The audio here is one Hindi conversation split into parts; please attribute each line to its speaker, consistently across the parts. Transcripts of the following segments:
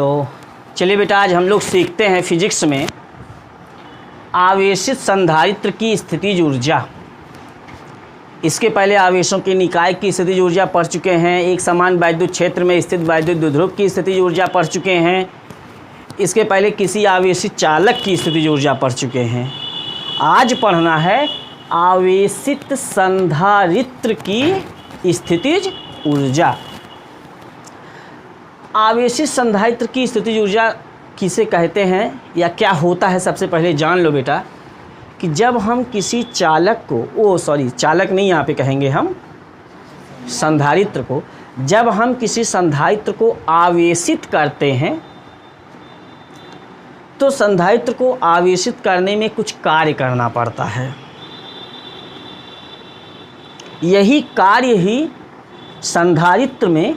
Speaker 1: तो चलिए बेटा, आज हम लोग सीखते हैं फिजिक्स में आवेशित संधारित्र की स्थितिज ऊर्जा। इसके पहले आवेशों के निकाय की स्थितिज ऊर्जा पढ़ चुके हैं, एक समान वैद्युत क्षेत्र में स्थित वैद्युत द्विध्रुव की स्थितिज ऊर्जा पढ़ चुके हैं, इसके पहले किसी आवेशित चालक की स्थितिज ऊर्जा पढ़ चुके हैं। आज पढ़ना है आवेशित संधारित्र की स्थितिज ऊर्जा। आवेशित संधारित्र की स्थितिज ऊर्जा किसे कहते हैं या क्या होता है, सबसे पहले जान लो बेटा कि जब हम किसी चालक को चालक नहीं, यहाँ पे कहेंगे हम संधारित्र को, जब हम किसी संधारित्र को आवेशित करते हैं तो संधारित्र को आवेशित करने में कुछ कार्य करना पड़ता है। यही कार्य ही संधारित्र में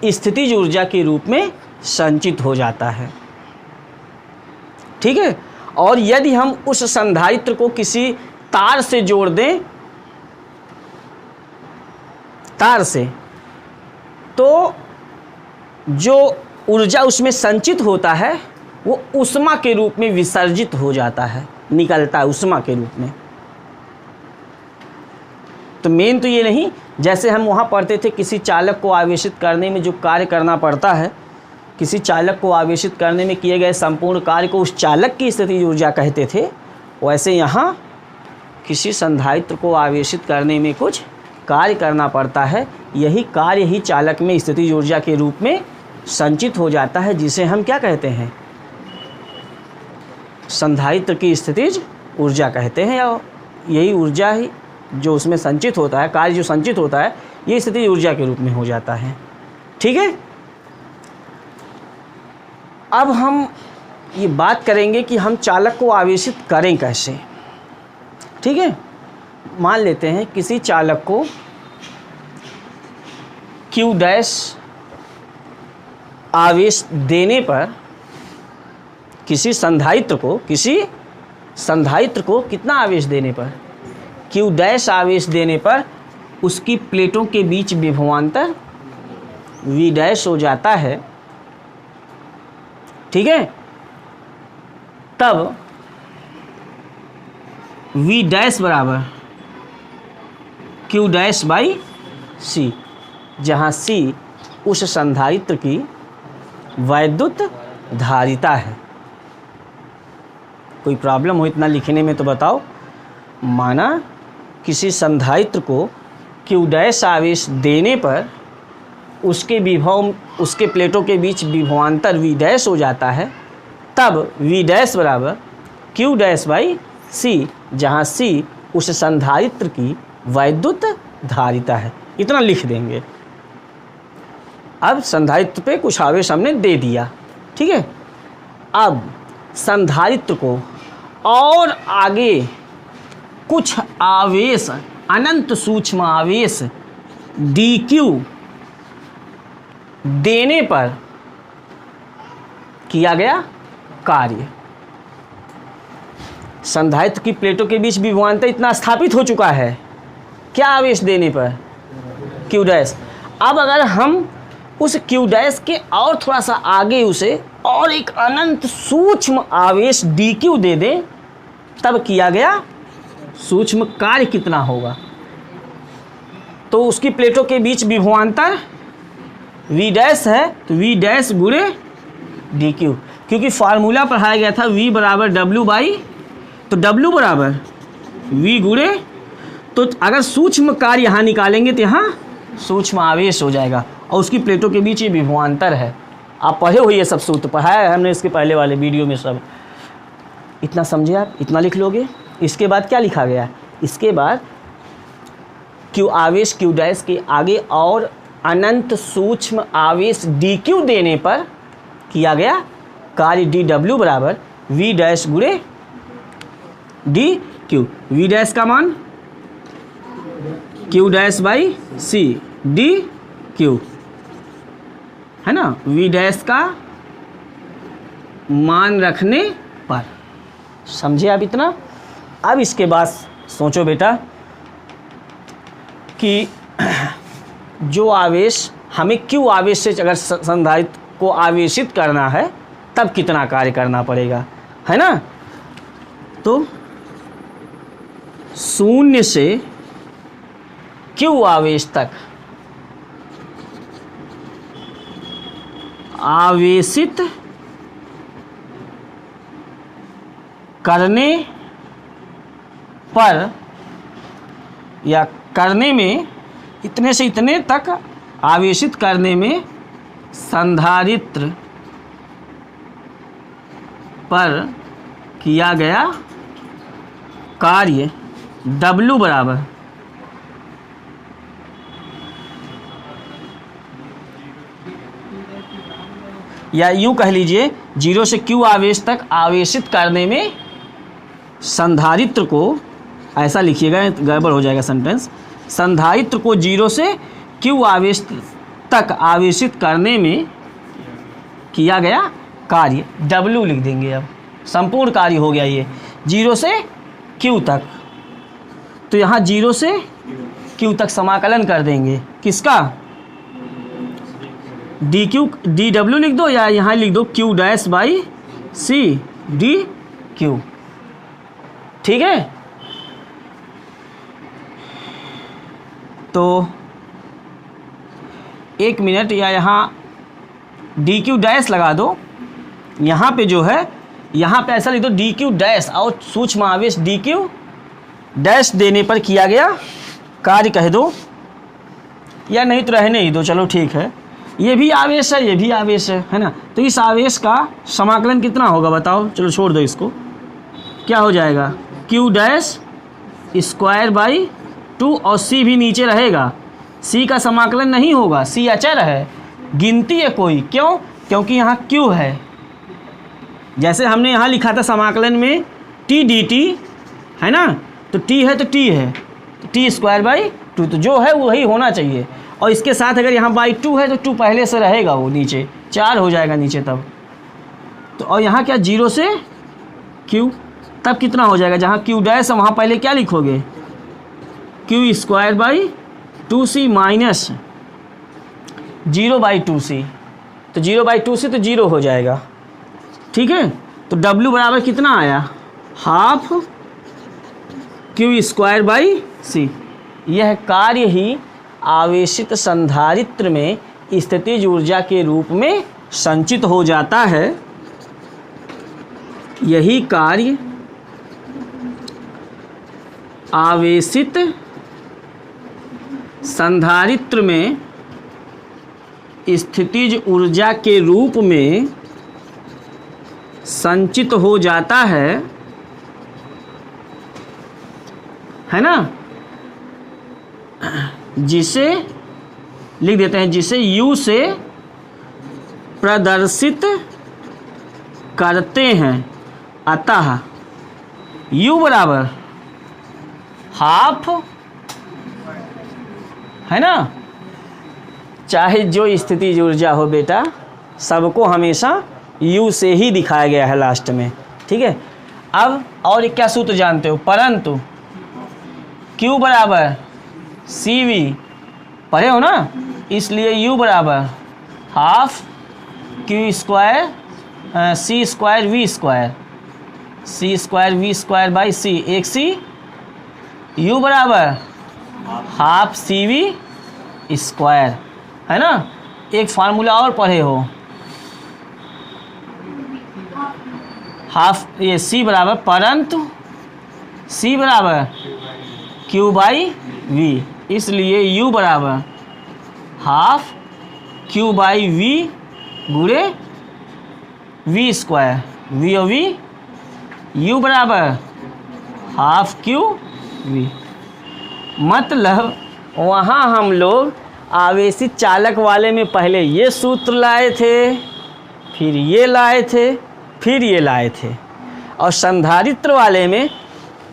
Speaker 1: स्थितिज ऊर्जा के रूप में संचित हो जाता है। ठीक है। और यदि हम उस संधारित्र को किसी तार से जोड़ दें, तार से, तो जो ऊर्जा उसमें संचित होता है वो ऊष्मा के रूप में विसर्जित हो जाता है, निकलता है ऊष्मा के रूप में। तो मेन तो ये नहीं, जैसे हम वहाँ पढ़ते थे किसी चालक को आवेशित करने में जो कार्य करना पड़ता है, किसी चालक को आवेशित करने में किए गए संपूर्ण कार्य को उस चालक की स्थितिज ऊर्जा कहते थे, वैसे यहाँ किसी संधारित्र को आवेशित करने में कुछ कार्य करना पड़ता है। यही कार्य ही चालक में स्थितिज ऊर्जा के रूप में संचित हो जाता है, जिसे हम क्या कहते हैं, संधारित्र की स्थितिज ऊर्जा कहते हैं। या यही ऊर्जा ही जो उसमें संचित होता है, कार्य जो संचित होता है, ये स्थितिज ऊर्जा के रूप में हो जाता है। ठीक है। अब हम ये बात करेंगे कि हम चालक को आवेशित करें कैसे। ठीक है। मान लेते हैं किसी चालक को Q डैश आवेश देने पर, किसी संधारित्र को कितना आवेश देने पर, Q डैश आवेश देने पर उसकी प्लेटों के बीच विभवांतर V डैश हो जाता है। ठीक है। तब V डैश बराबर Q डैश बाई C, जहाँ C उस संधारित्र की वैद्युत धारिता है। कोई प्रॉब्लम हो इतना लिखने में तो बताओ। माना किसी संधारित्र को Q डैश आवेश देने पर उसके प्लेटों के बीच विभवांतर V डैश हो जाता है, तब V डैश बराबर Q डैश बाई C, जहाँ C उस संधारित्र की वैद्युत धारिता है। इतना लिख देंगे। अब संधारित्र पे कुछ आवेश हमने दे दिया। ठीक है। अब संधारित्र को और आगे कुछ आवेश, अनंत सूक्ष्म आवेश dq देने पर किया गया कार्य। संधारित्र की प्लेटों के बीच विभवांतर इतना स्थापित हो चुका है, क्या आवेश देने पर, Q डैश। अब अगर हम उस Q डैश के और थोड़ा सा आगे उसे और एक अनंत सूक्ष्म आवेश dq दे दें, तब किया गया सूक्ष्म कार्य कितना होगा। तो उसकी प्लेटों के बीच विभवांतर V डैश है, तो V डैश गुणे dq, क्योंकि फार्मूला पढ़ाया गया था V बराबर W बाई, तो W बराबर V गुणे, तो अगर सूक्ष्म कार्य यहाँ निकालेंगे तो यहाँ सूक्ष्म आवेश हो जाएगा, और उसकी प्लेटों के बीच ये विभवांतर है। आप पढ़े हो, ये सब सूत्र पढ़ाया है हमने इसके पहले वाले वीडियो में सब। इतना समझे आप, इतना लिख लोगे। इसके बाद क्या लिखा गया, इसके बाद Q आवेश Q डैश के आगे और अनंत सूक्ष्म आवेश dq देने पर किया गया कार्य dw बराबर V डैश गुणे dq। V डैश का मान Q dash by C dq है ना, V डैश का मान रखने पर। समझे आप इतना। अब इसके बाद सोचो बेटा कि जो आवेश हमें Q आवेश से अगर संधारित्र को आवेशित करना है तब कितना कार्य करना पड़ेगा, है ना। तो 0 से Q आवेश तक आवेशित करने पर या करने में, इतने से इतने तक आवेशित करने में संधारित्र पर किया गया कार्य W बराबर या यूं कह लीजिए 0 से Q आवेश तक आवेशित करने में संधारित्र को, ऐसा लिखिएगा गड़बड़ हो जाएगा सेंटेंस, संधारित्र को 0 से Q आवेश तक आवेशित करने में किया गया कार्य W लिख देंगे। अब संपूर्ण कार्य हो गया ये 0 से Q तक, तो यहाँ 0 से Q तक समाकलन कर देंगे किसका, dW लिख दो या यहाँ लिख दो Q dash by C dQ, ठीक है। तो 1 मिनट, या यहाँ dQ डैश लगा दो, यहाँ पे जो है यहाँ पे ऐसा लिख दो dQ डैश और सूक्ष्म आवेश dQ डैश देने पर किया गया कार्य कह दो, या नहीं तो रहने ही दो, चलो ठीक है। ये भी आवेश है, ये भी आवेश है ना। तो इस आवेश का समाकलन कितना होगा बताओ, चलो छोड़ दो इसको, क्या हो जाएगा Q डैश स्क्वायर बाई 2 और C भी नीचे रहेगा। C का समाकलन नहीं होगा, C अचर है, गिनती है कोई, क्यों, क्योंकि यहाँ Q है। जैसे हमने यहाँ लिखा था समाकलन में T dt है ना, तो T है तो T है, तो T स्क्वायर बाई 2, तो जो है वही होना चाहिए। और इसके साथ अगर यहाँ बाई 2 है तो 2 पहले से रहेगा, वो नीचे 4 हो जाएगा नीचे तब। तो और यहाँ क्या 0 से Q, तब कितना हो जाएगा, जहाँ Q डैश है वहाँ पहले क्या लिखोगे Q square by 2C minus 0 by 2C, तो 0 बाई 2C तो 0 हो जाएगा, ठीक है। तो W बराबर कितना आया, half Q square by C। यह कार्य ही आवेशित संधारित्र में स्थितिज ऊर्जा के रूप में संचित हो जाता है। यही कार्य आवेशित संधारित्र में स्थितिज ऊर्जा के रूप में संचित हो जाता है ना, जिसे लिख देते हैं, जिसे U से प्रदर्शित करते हैं। अतः U बराबर हाफ, है ना, चाहे जो स्थितिज ऊर्जा हो बेटा, सबको हमेशा U से ही दिखाया गया है लास्ट में, ठीक है। अब और एक क्या सूत्र जानते हो, परंतु Q बराबर CV पढ़े हो ना, इसलिए U बराबर half Q square C square V square, C square V square by C, एक C, U बराबर हाफ CV स्क्वायर, है ना। एक फार्मूला और पढ़े हो, हाफ ये C बराबर, परंतु C बराबर Q बाई V, इसलिए U बराबर हाफ Q बाई V गुणे V स्क्वायर, V और V, U बराबर हाफ Q V। मतलब वहाँ हम लोग आवेशित चालक वाले में पहले ये सूत्र लाए थे, फिर ये लाए थे, फिर ये लाए थे, और संधारित्र वाले में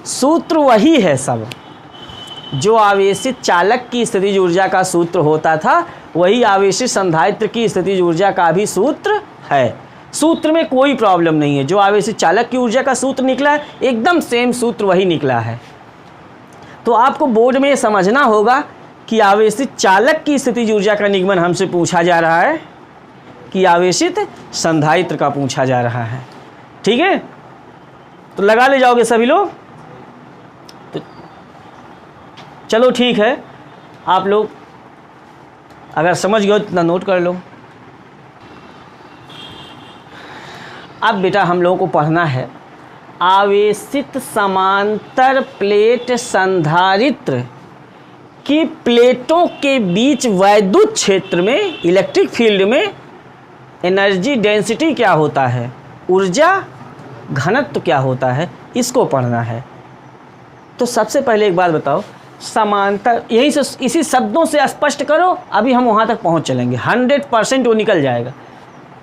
Speaker 1: सूत्र वही है सब, जो आवेशित चालक की स्थितिज ऊर्जा का सूत्र होता था वही आवेशित संधारित्र की स्थितिज ऊर्जा का भी सूत्र है। सूत्र में कोई प्रॉब्लम नहीं है, जो आवेशित चालक की ऊर्जा का सूत्र निकला है एकदम सेम सूत्र वही निकला है। तो आपको बोर्ड में ये समझना होगा कि आवेशित चालक की स्थितिज ऊर्जा का निगमन हमसे पूछा जा रहा है कि आवेशित संधारित्र का पूछा जा रहा है। ठीक है, तो लगा ले जाओगे सभी लोग। तो चलो ठीक है, आप लोग अगर समझ गए तो इतना नोट कर लो। अब बेटा हम लोगों को पढ़ना है आवेशित समांतर प्लेट संधारित्र की प्लेटों के बीच वैद्युत क्षेत्र में, इलेक्ट्रिक फील्ड में एनर्जी डेंसिटी क्या होता है, ऊर्जा घनत्व क्या होता है, इसको पढ़ना है। तो सबसे पहले एक बात बताओ, समांतर, यही से इसी शब्दों से स्पष्ट करो, अभी हम वहाँ तक पहुँच चलेंगे, 100% वो निकल जाएगा।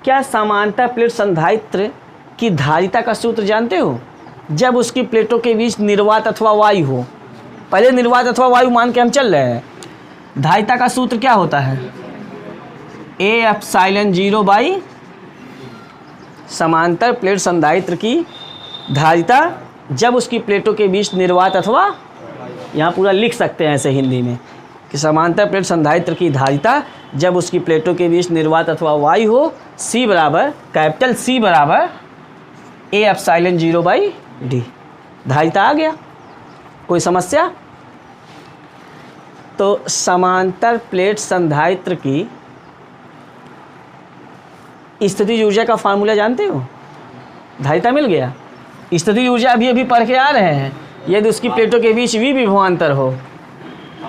Speaker 1: क्या समांतर प्लेट संधारित्र की धारिता का सूत्र जानते हो? जब उसकी प्लेटों के बीच निर्वात अथवा वायु हो, पहले निर्वात अथवा वायु मान के हम चल रहे हैं, धारिता का सूत्र क्या होता है? ए एप्सिलॉन 0 बाई समांतर प्लेट संधारित्र की धारिता जब उसकी प्लेटों के बीच निर्वात अथवा, यहाँ पूरा लिख सकते हैं ऐसे हिंदी में कि समांतर प्लेट संधारित्र की धारिता जब उसकी प्लेटों के बीच निर्वात अथवा वायु हो, C बराबर, कैपिटल C बराबर ए एप्सिलॉन 0 बाई डी। धारिता आ गया, कोई समस्या? तो समांतर प्लेट संधारित्र की स्थितिज ऊर्जा का फार्मूला जानते हो? धारिता मिल गया। स्थितिज ऊर्जा अभी अभी पढ़ के आ रहे हैं, यदि उसकी प्लेटों के बीच V विभवांतर हो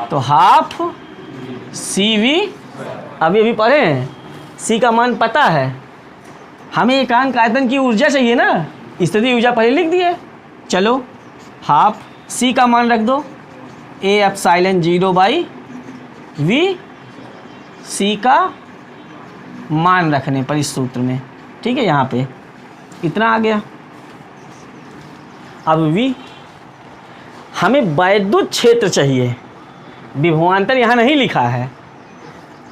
Speaker 1: तो हाफ CV, अभी अभी पढ़े हैं, C का मान पता है, हमें एकांक आयतन की ऊर्जा चाहिए ना, स्थितिज ऊर्जा पहले लिख दिए। चलो हाफ C का मान रख दो, A epsilon 0 by V, C का मान रखने पर इस सूत्र में, ठीक है, यहाँ पे इतना आ गया। अब V, हमें वैद्युत क्षेत्र चाहिए, विभवांतर यहाँ नहीं लिखा है,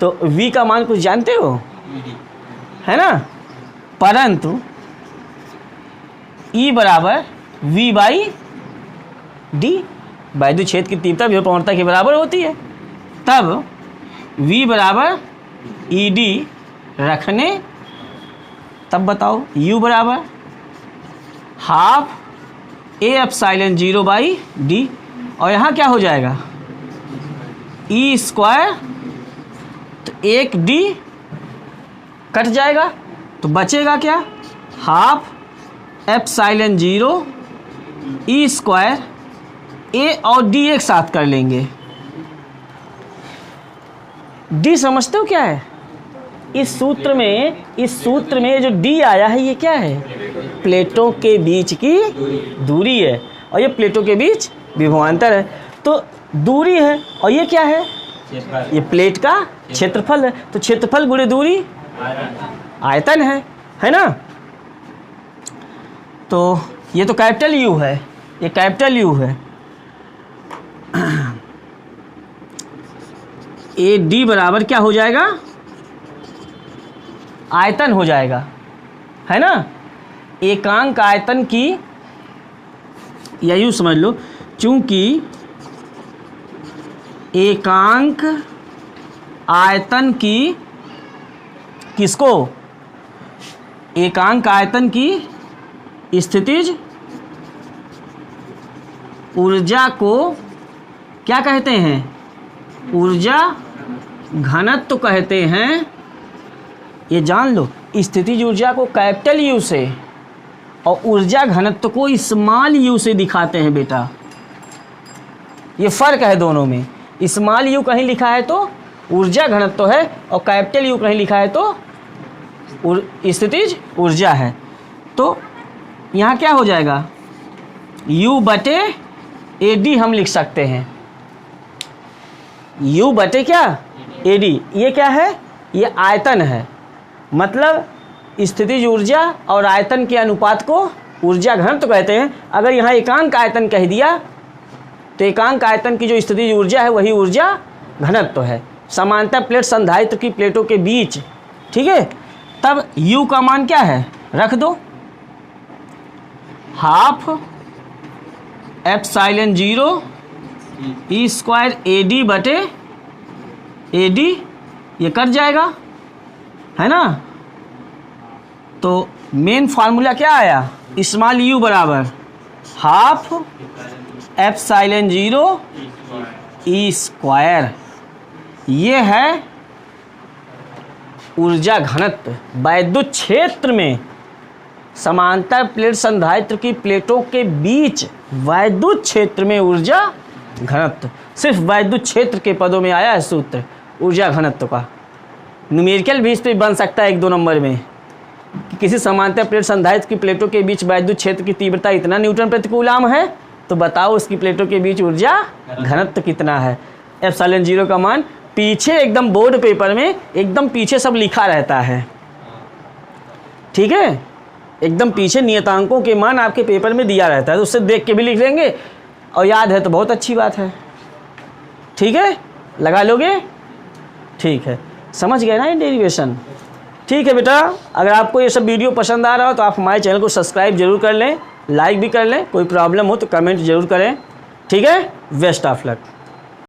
Speaker 1: तो V का मान कुछ जानते हो? है ना, परंतु E बराबर V बाई डी, वैद्युत क्षेत्र की तीव्रता विभव प्रवणता के बराबर होती है, तब V बराबर ED रखने, तब बताओ U बराबर half A epsilon 0 by D, और यहाँ क्या हो जाएगा E स्क्वायर, तो एक D कट जाएगा तो बचेगा क्या, half epsilon 0 E square, A और D एक साथ कर लेंगे। D समझते हो क्या है? इस सूत्र में जो D आया है ये क्या है? प्लेटों के बीच की दूरी है, और ये प्लेटों के बीच विभवांतर है, तो दूरी है, और ये क्या है? ये प्लेट का क्षेत्रफल है, तो क्षेत्रफल गुणे दूरी आयतन है ना। तो ये तो कैपिटल U है, ये कैपिटल U है। ए डी बराबर क्या हो जाएगा? आयतन हो जाएगा, है ना। एकांक आयतन की, या यूँ समझ लो, चूंकि एकांक आयतन की, किसको? एकांक आयतन की स्थितिज ऊर्जा को क्या कहते हैं? ऊर्जा घनत्व कहते हैं। ये जान लो, स्थितिज ऊर्जा को कैपिटल U से और ऊर्जा घनत्व को स्मॉल u से दिखाते हैं बेटा, ये फ़र्क है दोनों में। स्मॉल u कहीं लिखा है तो ऊर्जा घनत्व है, और कैपिटल U कहीं लिखा है तो स्थितिज ऊर्जा है। तो यहाँ क्या हो जाएगा? U बटे AD हम लिख सकते हैं, U बटे क्या? AD। ये क्या है? ये आयतन है, मतलब स्थितिज ऊर्जा और आयतन के अनुपात को ऊर्जा घनत्व कहते हैं। अगर यहाँ एकांक आयतन कह दिया तो एकांक आयतन की जो स्थितिज ऊर्जा है वही ऊर्जा घनत्व है, समांतर प्लेट संधारित्र की प्लेटों के बीच, ठीक है। तब U का मान क्या है? रख दो, half epsilon 0 E square AD बटे AD, ये कट जाएगा, है ना। तो मेन फार्मूला क्या आया, स्मॉल यू बराबर हाफ एप्सिलॉन 0 ई स्क्वायर। ये है ऊर्जा घनत्व वैद्युत क्षेत्र में समांतर प्लेट संधारित्र की प्लेटों के बीच वैद्युत क्षेत्र में ऊर्जा घनत्व। सिर्फ वैद्युत क्षेत्र के पदों में आया है सूत्र ऊर्जा घनत्व का। न्यूमेरिकल भी इस पर बन सकता है 1-2 नंबर में कि किसी समांतर प्लेट संधारित्र की प्लेटों के बीच वैद्युत क्षेत्र की तीव्रता इतना न्यूटन प्रति कूलाम है, तो बताओ उसकी प्लेटों के बीच ऊर्जा घनत्व कितना है। एप्सिलॉन 0 का मान पीछे एकदम बोर्ड पेपर में एकदम पीछे सब लिखा रहता है, ठीक है, एकदम पीछे नियतांकों के मान आपके पेपर में दिया रहता है, तो उससे देख के भी लिख लेंगे और याद है तो बहुत अच्छी बात है। ठीक है, लगा लोगे, ठीक है, समझ गए ना ये डेरिवेशन। ठीक है बेटा, अगर आपको ये सब वीडियो पसंद आ रहा हो तो आप हमारे चैनल को सब्सक्राइब जरूर कर लें, लाइक भी कर लें, कोई प्रॉब्लम हो तो कमेंट जरूर करें। ठीक है, बेस्ट ऑफ लक।